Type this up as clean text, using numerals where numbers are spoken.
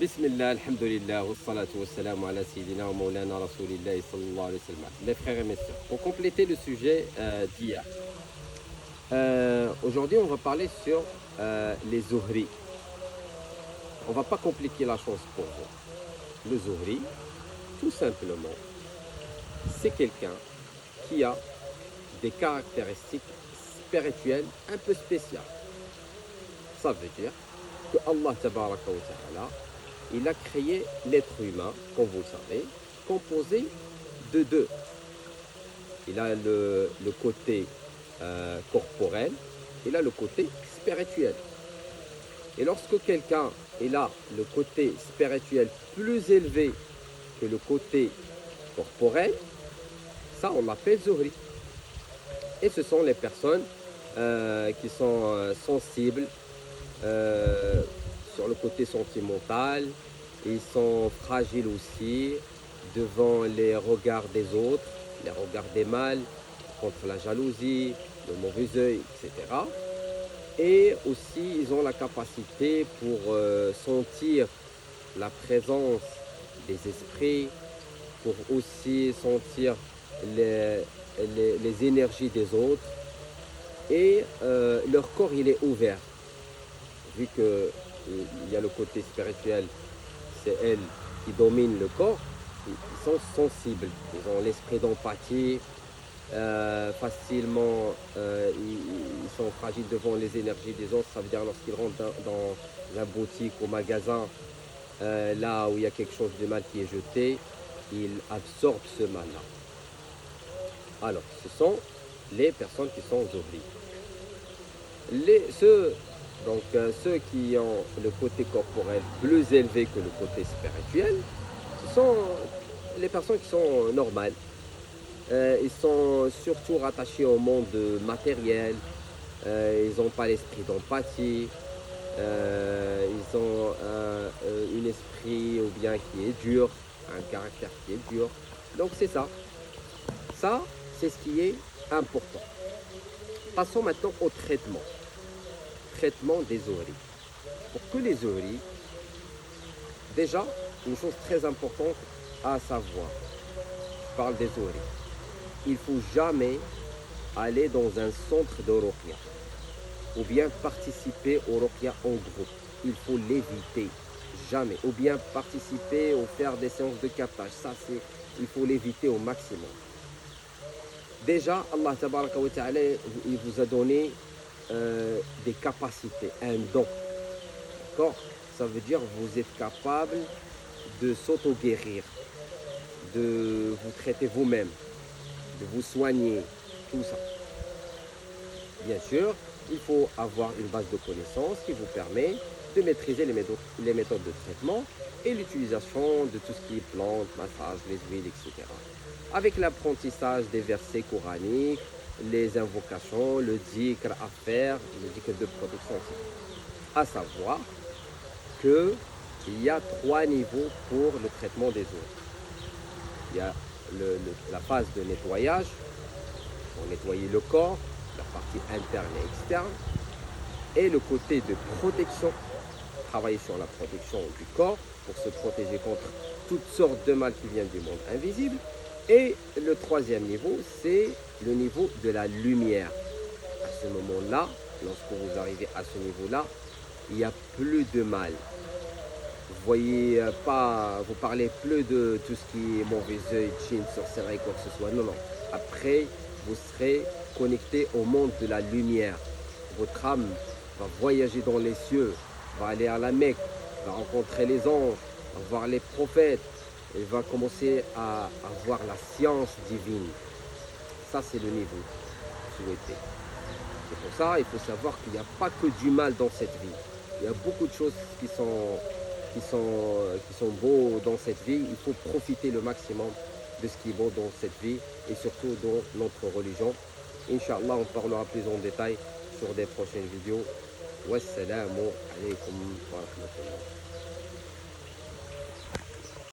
Bismillah, alhamdulillah, wassalatu wassalamu ala sayyidina wa maulana rasulillah sallallahu alayhi wa sallam. Mes frères et mes sœurs, pour compléter le sujet d'hier, aujourd'hui on va parler sur les zuhri. On ne va pas compliquer la chose pour vous. Le zuhri, tout simplement, c'est quelqu'un qui a des caractéristiques spirituelles un peu spéciales. Ça veut dire que Allah tabaraka wa ta'ala, il a créé l'être humain, comme vous le savez, composé de deux. Il a le côté corporel, il a le côté spirituel. Et lorsque quelqu'un il a le côté spirituel plus élevé que le côté corporel, ça on l'appelle zuhri. Et ce sont les personnes qui sont sensibles sur le côté sentimental, ils sont fragiles aussi devant les regards des autres, les regards des mâles, contre la jalousie, le mauvais œil, etc. Et aussi, ils ont la capacité pour sentir la présence des esprits, pour aussi sentir les énergies des autres. Et leur corps, il est ouvert. Vu qu'il y a le côté spirituel, c'est elle qui domine le corps, ils sont sensibles, ils ont l'esprit d'empathie, facilement, ils sont fragiles devant les énergies des autres. Ça veut dire lorsqu'ils rentrent dans la boutique, au magasin, là où il y a quelque chose de mal qui est jeté, ils absorbent ce mal-là. Alors, ce sont les personnes qui sont zuhri. Donc, ceux qui ont le côté corporel plus élevé que le côté spirituel, ce sont les personnes qui sont normales. Ils sont surtout rattachés au monde matériel, ils n'ont pas l'esprit d'empathie, ils ont un esprit ou bien qui est dur, un caractère qui est dur. Donc c'est ça. Ça, c'est ce qui est important. Passons maintenant au traitement. Traitement des zuhri. Pour que les zuhri, déjà, une chose très importante à savoir, je parle des zuhri. Il ne faut jamais aller dans un centre de ruqya ou bien participer au ruqya en groupe. Il faut l'éviter, jamais. Ou bien participer ou faire des séances de captage. Ça, il faut l'éviter au maximum. Déjà, Allah tabaraka wa ta'ala, il vous a donné des capacités, un don. D'accord? Ça veut dire que vous êtes capable de s'auto-guérir, de vous traiter vous-même, de vous soigner, tout ça. Bien sûr, il faut avoir une base de connaissances qui vous permet de maîtriser les méthodes de traitement et l'utilisation de tout ce qui est plantes, massages, les huiles, etc. Avec l'apprentissage des versets coraniques, les invocations, le dhikr à faire, le dhikr de protection aussi. À savoir qu'il y a 3 niveaux pour le traitement des eaux. Il y a la phase de nettoyage, pour nettoyer le corps, la partie interne et externe, et le côté de protection, travailler sur la protection du corps pour se protéger contre toutes sortes de mal qui viennent du monde invisible. Et le 3e niveau, c'est le niveau de la lumière. À ce moment-là, lorsque vous arrivez à ce niveau-là, il n'y a plus de mal. Vous parlez plus de tout ce qui est mauvais œil, djinn, sorcellerie, quoi que ce soit. Non. Après, vous serez connecté au monde de la lumière. Votre âme va voyager dans les cieux, va aller à la Mecque, va rencontrer les anges, va voir les prophètes, et va commencer à voir la science divine. Ça, c'est le niveau souhaité. C'est pour ça qu'il faut savoir qu'il n'y a pas que du mal dans cette vie. Il y a beaucoup de choses qui sont beaux dans cette vie. Il faut profiter le maximum de ce qui est beau dans cette vie et surtout dans notre religion. Inch'Allah, on parlera plus en détail sur des prochaines vidéos. Wassalamu alaikum wa rahmatullah.